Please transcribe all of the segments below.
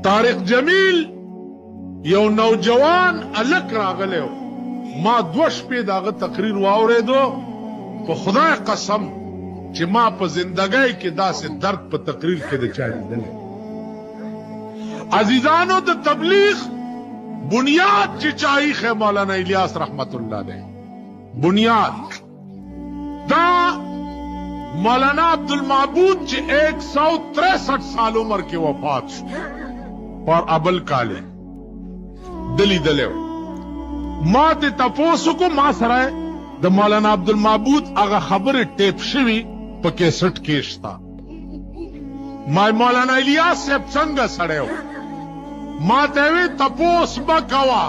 तारिक जमील यौ नौजवान अलग रागले हो मां द्वश पे दाग तकरीर वावरे दो तो खुदा कसम कि मां पर जिंदगी के दा से दर्द पर तकरीर के दे चाहिए अजीजानो तो तबलीग बुनियाद चिचाई है मौलाना इलियास रहमतुल्लाह ने बुनियाद दा मौलाना अब्दुल माबूद जी 163 साल उम्र के वफात और अबल काले दिली दले मां ते तपोसु को मां सराय द मौलाना अब्दुल माबूद अगर खबर टेप शिवी पर केसट केश था माय मौलाना इलियास से संग सड़े हो मां तेवे तपोस बकवा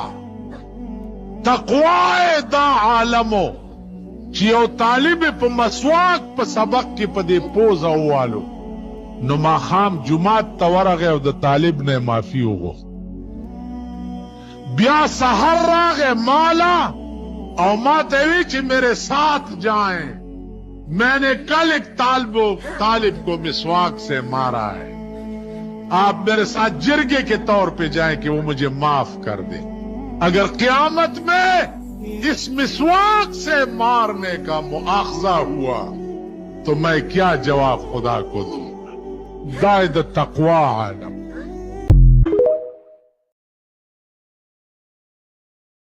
तकवाए दा आलमो चियो तालिब पे मसवाक पे सबक के पदे पोज वालो नुमा खाम जुमात तवर गए द तालिब ने माफी हो ब्या सहर गए माला और मां तेवी ची मेरे साथ जाएं मैंने कल एक तालिब को मिसवाक से मारा है आप मेरे साथ जिरगे के तौर पे जाएं कि वो मुझे माफ कर दे अगर क़यामत में इस मिसवाक से मारने का मुआखजा हुआ तो मैं क्या जवाब खुदा को दूंगा दायद तकवा आलम